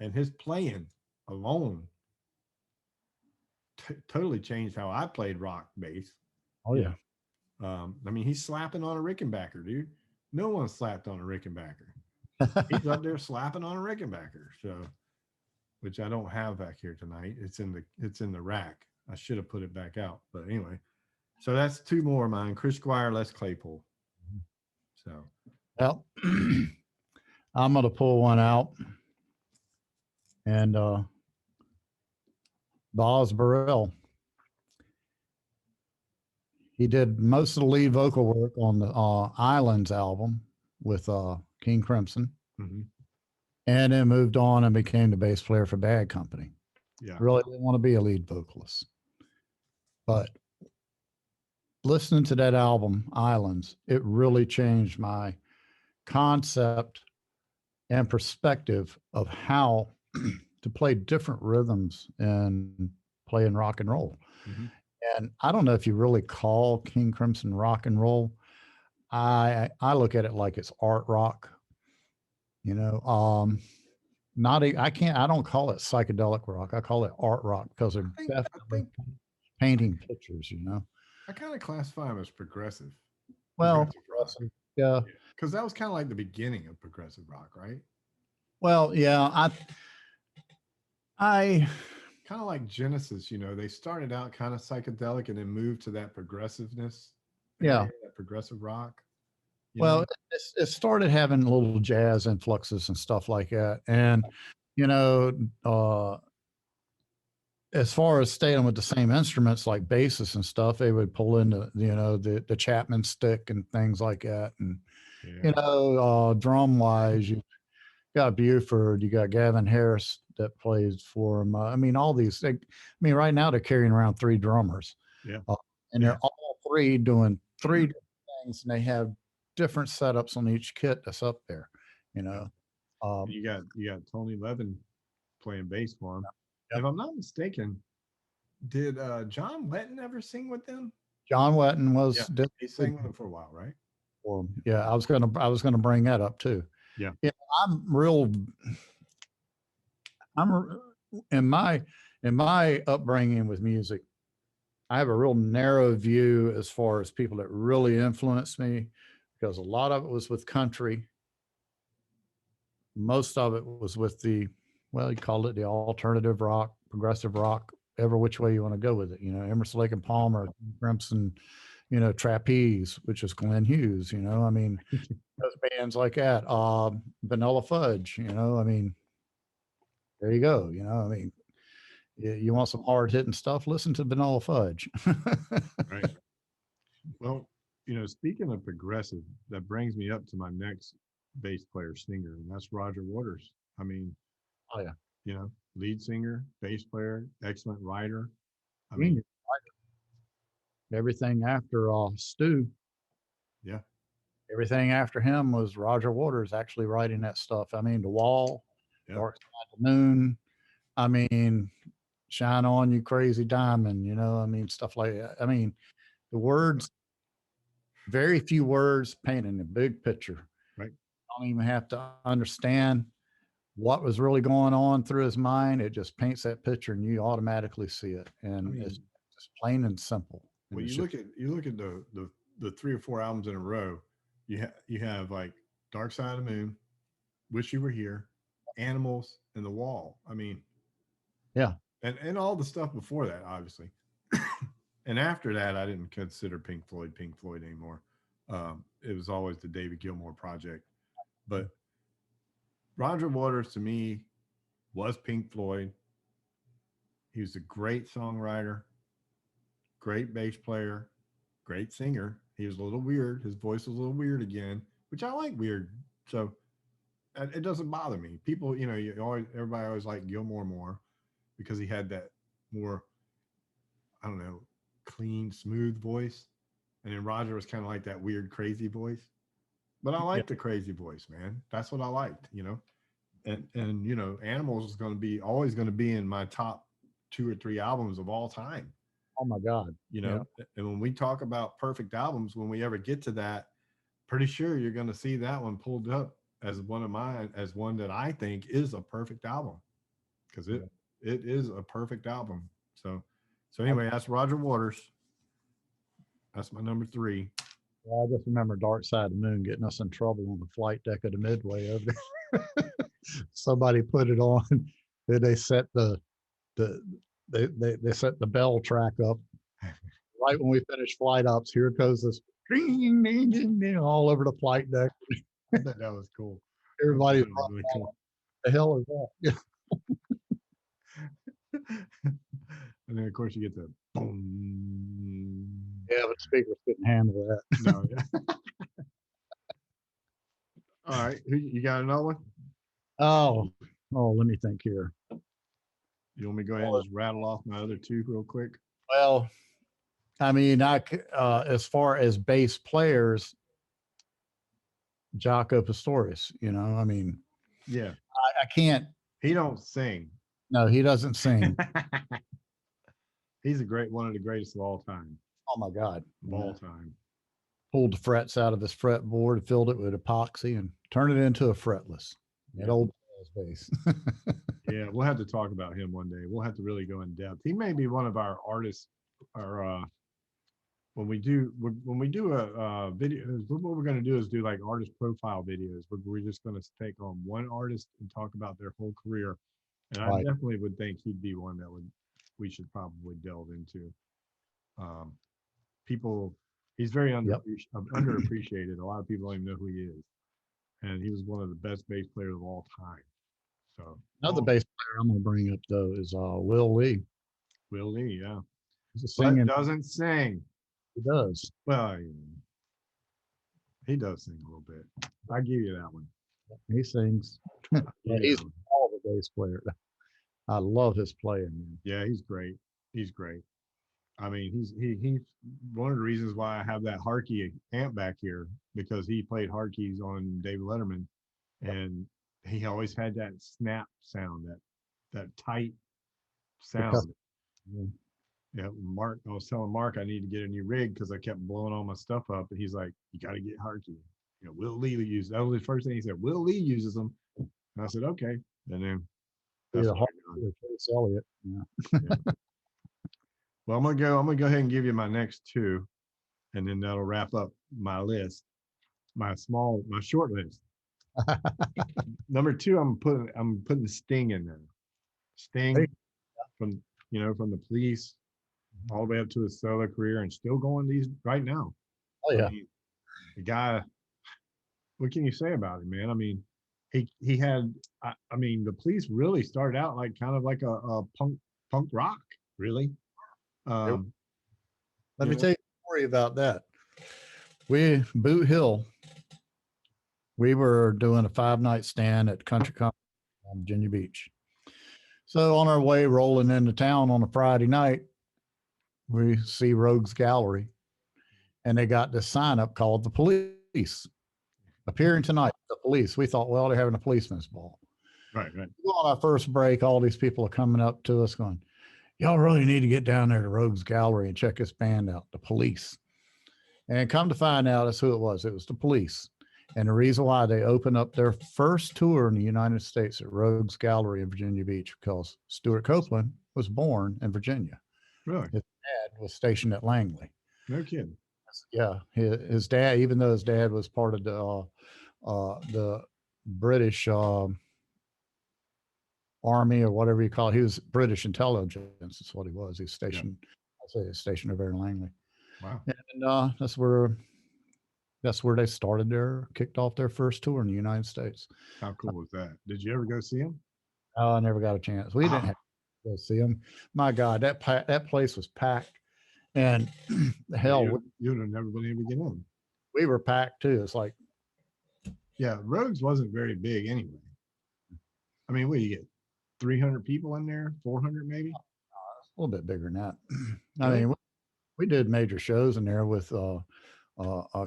And his playing alone totally changed how I played rock bass. Oh yeah. I mean, he's slapping on a Rickenbacker, dude. No one slapped on a Rickenbacker. He's up there slapping on a Rickenbacker. So, which I don't have back here tonight. It's in the rack. I should have put it back out. But anyway, so that's two more of mine. Chris Squire, Les Claypool. So Well, I'm gonna pull one out, and Boz Burrell. He did most of the lead vocal work on the Islands album with King Crimson, mhm. and then moved on and became the bass player for Bad Company. Yeah. Really didn't want to be a lead vocalist, but listening to that album, Islands, it really changed my concept and perspective of how to play different rhythms and play in rock and roll. Mhm. And I don't know if you really call King Crimson rock and roll. I look at it like it's art rock. You know, not a, I don't call it psychedelic rock. I call it art rock because they're I definitely think painting pictures. You know, I kind of classify him as progressive. well, Progressive rock. yeah, Because that was kind of like the beginning of progressive rock, right? well, yeah. I Kind of like Genesis, they started out kind of psychedelic and then moved to that progressiveness yeah. area, that progressive rock. Well, it started having little jazz influxes and stuff like that, and you know, as far as staying with the same instruments like basses and stuff, they would pull in the Chapman stick and things like that, and Yeah. drum wise, you got Buford, you got Gavin Harris that plays for him. I mean, all these. I mean, right now they're carrying around 3 drummers, Yeah. and Yeah. they're all three doing 3 different things, and they have different setups on each kit that's up there. You know, um, You got Tony Levin playing bass for him. Yep. If I'm not mistaken, did John Wetton ever sing with them? John Wetton Yeah, did he sang with them for a while, right? for him. Yeah, I was gonna bring that up too. Yeah. Yeah, I'm real. I'm r- in my upbringing with music. I have a real narrow view as far as people that really influenced me, because a lot of it was with country. Most of it was with well, you call it the alternative rock, progressive rock, ever which way you want to go with it. Emerson, Lake and Palmer, Crimson, Trapeze, which is Glenn Hughes. I mean, those bands like that. Vanilla Fudge. I mean, there you go. I mean, you want some hard hitting stuff? Listen to Vanilla Fudge. Right. Well, speaking of progressive, that brings me up to my next bass player singer, and that's Roger Waters. I mean, Oh yeah, lead singer, bass player, excellent writer. I mean, genius. Everything after Stu, yeah, everything after him was Roger Waters actually writing that stuff. I mean, The Wall, yeah, Dark Side of the Moon. I mean, Shine On You Crazy Diamond. I mean, stuff like that. I mean, the words, very few words painting a big picture. right. Don't even have to understand what was really going on through his mind. It just paints that picture and you automatically see it. I And mean, it's just plain and simple. And well, it's you just, look at the 3 or 4 albums in a row. You have like Dark Side of the Moon, Wish You Were Here, Animals, and The Wall. I mean, yeah. and all the stuff before that, obviously. And after that, I didn't consider Pink Floyd anymore. It was always the David Gilmour project. But Roger Waters to me was Pink Floyd. He was a great songwriter, great bass player, great singer. He was a little weird. His voice was a little weird again, which I like weird. So it doesn't bother me. People, everybody always liked Gilmore more because he had that more, I don't know, clean, smooth voice. And then Roger was kind of like that weird, crazy voice. But I Yeah. like the crazy voice, man. That's what I liked. And Animals is going to be always going to be in my top 2 or 3 albums of all time. Oh my God. Yeah. And when we talk about perfect albums, when we ever get to that, pretty sure you're going to see that one pulled up as one of mine, as one that I think is a perfect album, because it is a perfect album. So anyway, that's Roger Waters. That's my number 3. Well, I just remember Dark Side of the Moon getting us in trouble on the flight deck of the Midway over there. Somebody put it on. Then they set the they set the bell track up right when we finished flight ops. Here goes this ding, ding, ding, ding, all over the flight deck. I thought that was cool. Everybody's That was really cool. the hell is that? Yeah. And then of course you get the boom. Yeah, but speakers couldn't handle that. No, yeah. All right, you got another one? Oh, let me think here. You want me to go ahead and just rattle off my other 2 real quick? Well, I mean, as far as bass players, Jaco Pastorius, I mean, Yeah, I can't. he don't sing. No, he doesn't sing. He's one of the greatest of all time. Oh my God. Of all time. Pulled the frets out of his fretboard, filled it with epoxy, and turned it into a fretless. That old bass. Yeah, we'll have to talk about him one day. We'll have to really go in depth. He may be one of our artists, or when we do a video, what we're going to do is do like artist profile videos. We're just going to take on one artist and talk about their whole career. And I Right. definitely would think he'd be one that we should probably delve into. People, he's very underappreciated. A lot of people don't even know who he is. And he was one of the best bass players of all time. So Another bass player I'm going to bring up though is Will Lee. Will Lee, yeah. He's a But singing. doesn't sing. He does. Well, he does sing a little bit. I give you that one. He sings. Yeah. He's all the bass player. I love his playing, man. Yeah, he's great. He's great. I mean, he's one of the reasons why I have that Harkey amp back here, because he played Harkeys on David Letterman, and he always had that snap sound, that tight sound. Yeah. Yeah, Mark, I was telling Mark I need to get a new rig because I kept blowing all my stuff up, and he's like, "You got to get Harkey." You know, Will Lee uses. That was the first thing he said. Will Lee uses them, and I said, "Okay." And then that's Either what I Harvey or Chase Elliott. Yeah. got. Yeah. Well, I'm gonna go ahead and give you my next two, and then that'll wrap up my list, my short list. Number two, I'm putting Sting in there. Hey, Sting from from the Police all the way up to his solo career, and still going these right now. oh I yeah. mean, the guy, what can you say about him, man? I mean, he had, I mean, the Police really started out like kind of like a punk rock, really. Um, Let you me know, tell you a story about that. We Boot Hill. We were doing a 5-night stand at Country Company on Virginia Beach. So on our way rolling into town on a Friday night, we see Rogues Gallery, and they got this sign up called "The Police appearing tonight." The Police. We thought, well, they're having a policeman's ball. right, right. On our first break, all these people are coming up to us, going, "Y'all really need to get down there to Rogues Gallery and check this band out, The Police." And come to find out, that's who it was. It was The Police. And the reason why they opened up their first tour in the United States at Rogues Gallery in Virginia Beach, because Stuart Copeland was born in Virginia. Really? His dad was stationed at Langley. No kidding. Yeah, his dad, even though his dad was part of the British Army or whatever you call it, he was British intelligence. Is what he was. He was Yeah. stationed. I say stationed over in Langley, Wow. and that's where they started kicked off their first tour in the United States. How cool was that? Did you ever go see him? Oh, I never got a chance. We didn't have to go see them. My God, that place was packed, and hell, You would have never been able to get in. we were packed too. It's like, Yeah, Rogues wasn't very big anyway. I mean, what do you get? 300 people in there? 400 maybe? a little bit bigger than that. I Really? mean, we did major shows in there with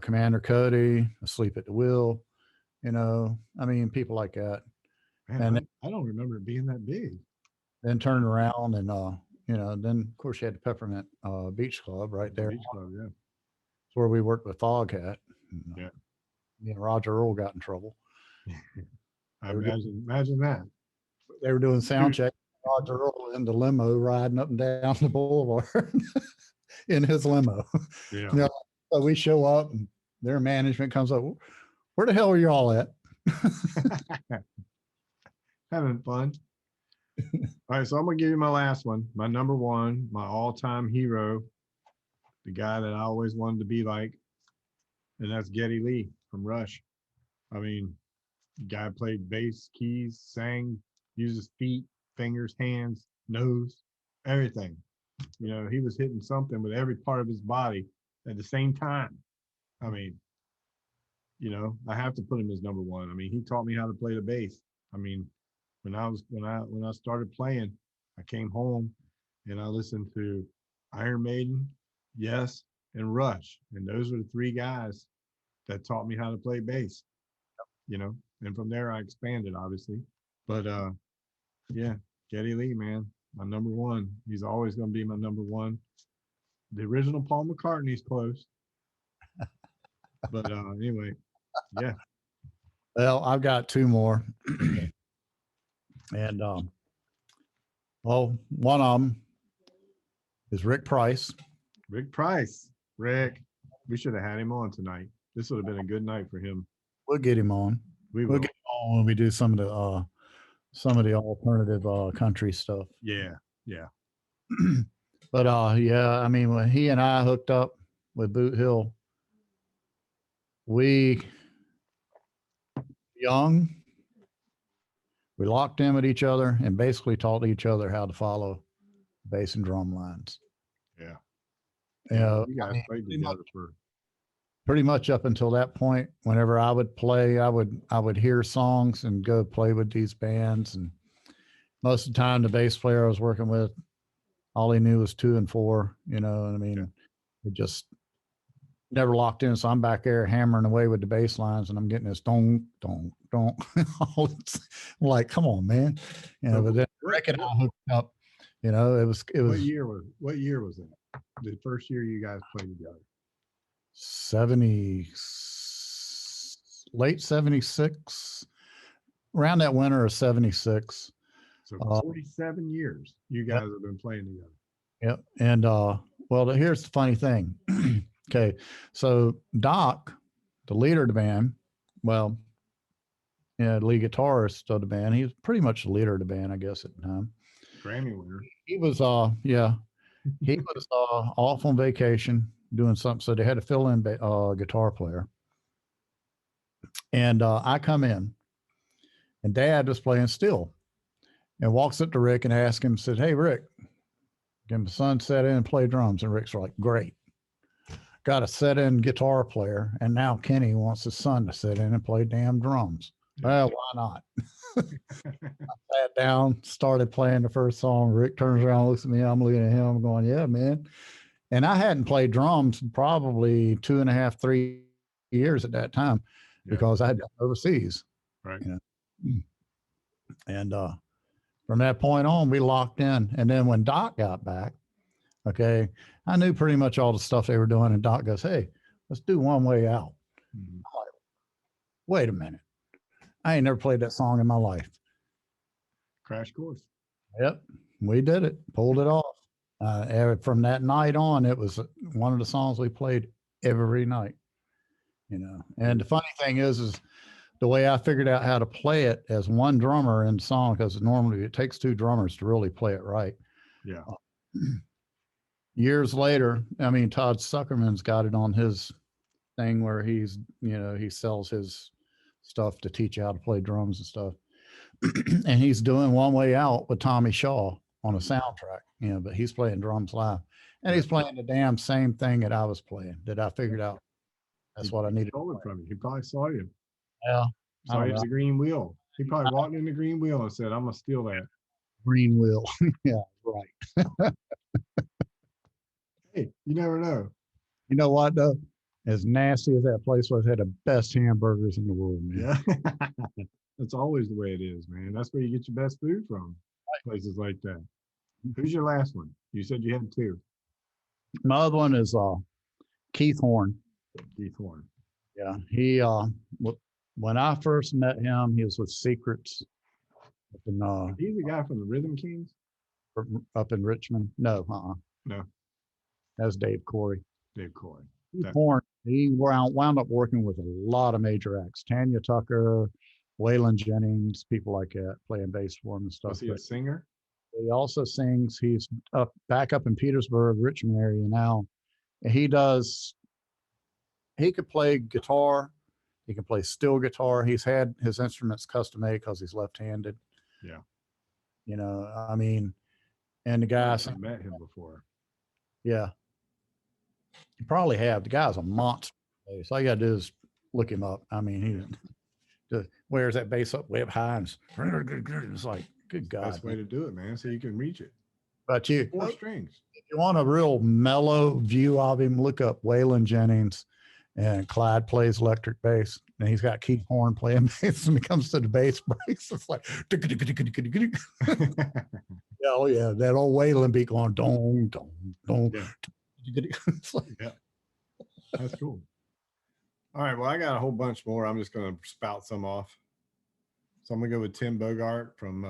Commander Cody, Asleep at the Wheel, I mean, people like that. Man, And I don't remember it being that big. then turned around and, then of course you had the Peppermint Beach Club right The there. Beach Club, yeah. It's where we worked with Foghat. And, Yeah. Me and Roger Earl got in trouble. I They were imagine that. They were doing sound check. Roger Earl in the limo riding up and down the boulevard in his limo. Yeah. So we show up and their management comes up. Where the hell are you all at? Having fun. All right, so I'm gonna give you my last one. My number one, my all-time hero, the guy that I always wanted to be like, and that's Geddy Lee from Rush. I mean, the guy played bass, keys, sang, used his feet, fingers, hands, nose, everything. He was hitting something with every part of his body at the same time. I mean, I have to put him as number one. I mean, he taught me how to play the bass. I mean, when I started playing, I came home and I listened to Iron Maiden, Yes, and Rush, and those were the three guys that taught me how to play bass. And from there I expanded, obviously. But yeah, Geddy Lee, man, my number one. He's always going to be my number one. The original Paul McCartney's close, but anyway, yeah. Well, I've got two more. And well, one of them is Rick Price. Rick Price, Rick, we should have had him on tonight. This would have been a good night for him. We'll get him on. We We'll will. get him on when we do some of the alternative country stuff. Yeah, yeah. But yeah, I mean, when he and I hooked up with Boot Hill, we young, we locked in with each other and basically taught each other how to follow bass and drum lines. Yeah. You You guys played together for. pretty much up until that point. Whenever I would play, I would hear songs and go play with these bands, and most of the time the bass player I was working with, all he knew was 2 and 4, you know, and I mean, it just never locked in. So I'm back there hammering away with the bass lines and I'm getting this don't. I'm like, come on, man. You know, So but then what, Rick and what, I hooked up, you know, it was what year was that? The first year you guys played together? 70, late 76, around that winter of 76. So Uh, 47 years you yep, guys have been playing together. yep. And well, here's the funny thing. Okay. So Doc, the leader of the band, well, yeah, lead guitarist of the band. He was pretty much the leader of the band, I guess, at the time. Grammy winner. He was yeah, he was off on vacation doing something, so they had to fill in guitar player. And I come in, and Dad was playing still, and walks up to Rick and asks him, said, "Hey, Rick, can my son set in and play drums?" And Rick's like, "Great, got a set in guitar player, and now Kenny wants his son to sit in and play damn drums. Well, why not?" Sat down, started playing the first song. Rick turns around, looks at me. I'm looking at him. I'm going, "Yeah, man." And I hadn't played drums in probably 2.5, 3 years at that time Yeah. because I had been overseas. Right. You know, and from that point on, we locked in. And then when Doc got back, okay, I knew pretty much all the stuff they were doing. And Doc goes, "Hey, let's do One Way Out." Mhm. I'm like, wait a minute. I ain't never played that song in my life. Crash course. Yep, we did it, pulled it off. From that night on, it was one of the songs we played every night. You know, and the funny thing is the way I figured out how to play it as one drummer in the song, because normally it takes 2 drummers to really play it right. Yeah. Years later, I mean, Todd Suckerman's got it on his thing where he's, you know, he sells his stuff to teach you how to play drums and stuff. And he's doing One Way Out with Tommy Shaw on a soundtrack, you know, but he's playing drums live. And he's playing the damn same thing that I was playing, that I figured out that's what I He needed. stole it from you. He probably saw you. Yeah, I Saw don't you at know. the green wheel. He probably walked in the green wheel and said, "I'm gonna steal that." Green wheel. Yeah, right. Hey, you never know. You know what, though? As nasty as that place was, had the best hamburgers in the world, man. Yeah. That's always the way it is, man. That's where you get your best food from. Places like that. Who's your last one? You said you had 2. My other one is Keith Horn. Keith Horn. Yeah, he when I first met him, he was with Secrets up in He's the guy from the Rhythm Kings? up in Richmond. No, No, that's Dave Corey. Dave Corey. Keith That- Horn, he wound up working with a lot of major acts. Tanya Tucker, Waylon Jennings, people like that, playing bass for him and stuff. Was he a But singer? he also sings. He's back up in Petersburg, Richmond area now. And he could play guitar. He can play steel guitar. He's had his instruments custom made because he's left-handed. Yeah. You know, I mean, and the guy, I met him before. yeah, you probably have. The guy's a monster. So all you gotta do is look him up. I mean, he wears that bass up way up high, and it's like, good God. Best way to do it, man, so you can reach it. But you, 4 strings. if you want a real mellow view of him, look up Waylon Jennings, and Clyde plays electric bass, and he's got Keith Horn playing bass. When it comes to the bass breaks, it's like, yeah, oh yeah, that old Waylon beat going dong dong dong. Yeah. It's like, Yeah. That's cool. All right. Well, I got a whole bunch more. I'm just going to spout some off. So I'm going to go with Tim Bogart from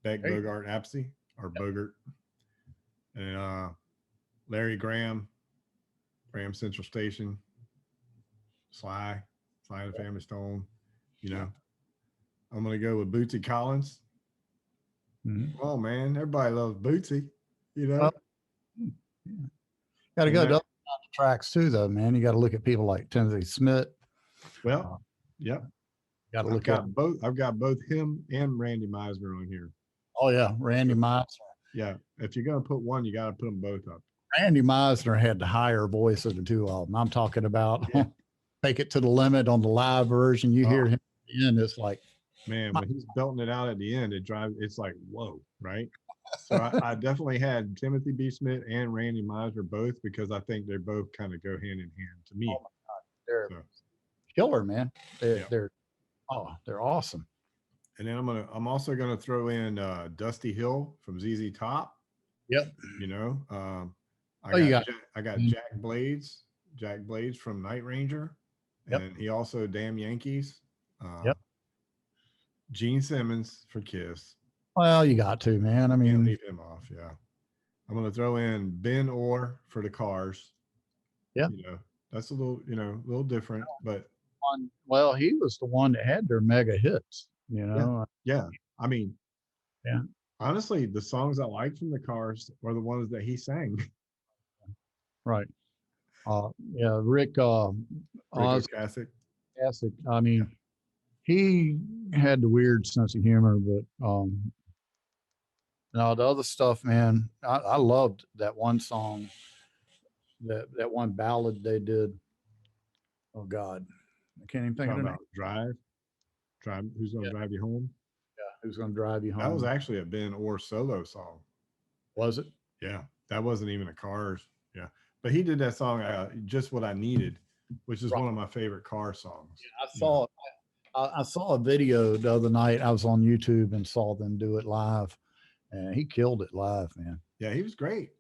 Beck, Hey. Bogart, Apsey, or Bogart. And Larry Graham, Graham Central Station, Sly and the Family Stone. You know, I'm going to go with Bootsy Collins. mhm. Come on, man. Everybody loves Bootsy. You know, Got to go And to that- other tracks too, though, man. You got to look at people like Tennessee Smith. well, yeah. Got to I've look at, got both. I've got both him and Randy Meisner on here. oh yeah, Randy Meisner. Yeah. If you're going to put one, you got to put them both up. Randy Meisner had the higher voice of the two of them. I'm talking about Yeah. Take It to the Limit on the live version. You hear Oh. him in, it's like, Man, when he's belting it out at the end, it's like, whoa, right? So I definitely had Timothy B. Smith and Randy Meisner both because I think they both kind of go hand in hand to me. Oh my God, they're So killer, man. They're yeah. they're they're awesome. And then I'm also gonna throw in Dusty Hill from ZZ Top. Yep. You know, Oh, you got I got Jack Blades from Night Ranger, yep, and he also Damn Yankees. Uh, yep. Gene Simmons for Kiss. Well, you got to, man. I Can't mean, leave him off. Yeah, I'm gonna throw in Ben Orr for the Cars. yeah. You know, that's a little different, but Well, he was the one that had their mega hits. yeah, yeah. I mean, Yeah. honestly, the songs I like from the Cars are the ones that he sang. Right. Yeah, Rick Rick Oz Ocasek. classic. I Yeah. mean, he had the weird sense of humor, but no, the other stuff, man, I loved that one song, that one ballad they did. Oh God, I can't even think of Talking the name. about Drive. Who's gonna Yeah, drive you home? yeah. Who's gonna drive you That was home? actually a Ben Orr solo song. Was it? Yeah, that wasn't even a Cars. Yeah, but he did that song, "Just What I Needed," which is Right. one of my favorite car songs. I You know, saw. I saw a video the other night. I was on YouTube and saw them do it live, and he killed it live, man. yeah, he was great.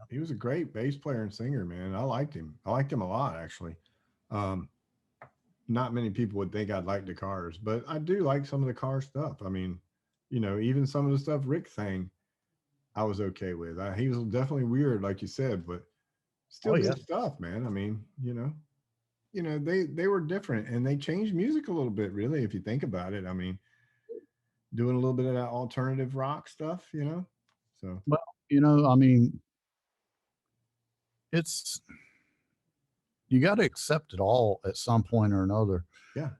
He was a great bass player and singer, man. I liked him. I liked him a lot, actually. Um, Not many people would think I'd like the Cars, but I do like some of the car stuff. I mean, even some of the stuff Rick sang, I was okay with. He was definitely weird, like you said, but Oh still yeah. good stuff, man. I mean, they were different and they changed music a little bit, really, if you think about it. I mean, doing a little bit of that alternative rock stuff. So Well, I mean, it's you got to accept it all at some point or another. yeah,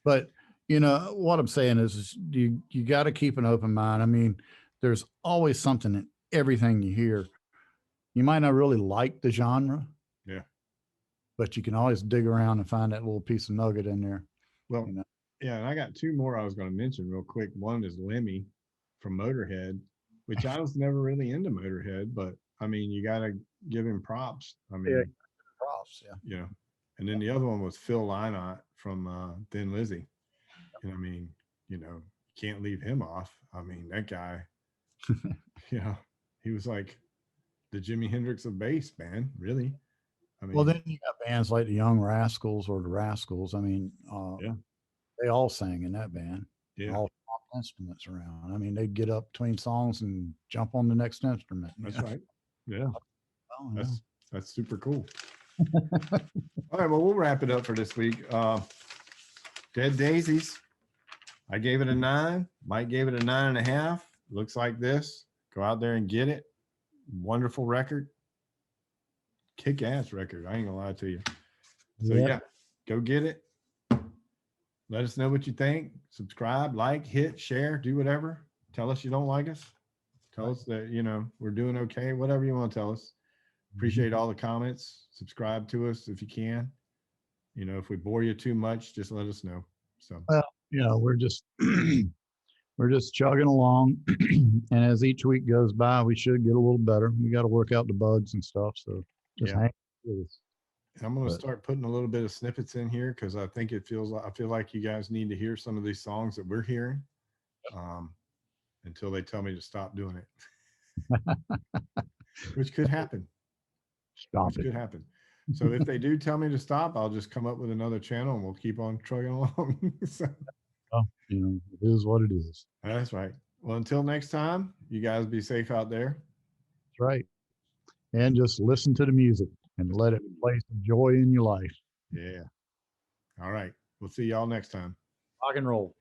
But what I'm saying is you got to keep an open mind. I mean, there's always something in everything you hear. You might not really like the genre, yeah. but you can always dig around and find that little piece of nugget in there. Well, You know. yeah, and I got two more I was going to mention real quick. One is Lemmy from Motorhead, which I was never really into Motorhead, but I mean, you got to give him props. I Yeah, mean, props. Yeah. you know, and then the other one was Phil Lynott from Thin Lizzy. And I mean, can't leave him off. I mean, that guy, you know, he was like the Jimi Hendrix of bass, man, really. I Well, mean, then you got bands like the Young Rascals or the Rascals. I mean, yeah, they all sang in that band. yeah, All instruments around. I mean, they'd get up between songs and jump on the next instrument. that's right. Yeah, Oh, yeah. that's super cool. All right, well, we'll wrap it up for this week. Dead Daisies. I gave it a 9. Mike gave it a 9.5. Looks like this. Go out there and get it. Wonderful record. Kick ass record. I ain't gonna lie to you. So Yep. yeah, go get it. Let us know what you think. Subscribe, like, hit, share, do whatever. Tell us you don't like us. Tell us that we're doing okay. Whatever you want to tell us. Appreciate all the comments. Subscribe to us if you can. If we bore you too much, just let us know. So Well, we're just we're just chugging along, and as each week goes by, we should get a little better. We got to work out the bugs and stuff, so just yeah. hang with us. And I'm going to But start putting a little bit of snippets in here because I think I feel like you guys need to hear some of these songs that we're hearing until they tell me to stop doing it, which could happen. stop Which it. could happen. So if they do tell me to stop, I'll just come up with another channel and we'll keep on trucking along. So, Well, it is what it is. that's right. Well, until next time, you guys be safe out there. That's right. And just listen to the music and let it play some joy in your life. Yeah. All right. We'll see y'all next time. Rock and roll.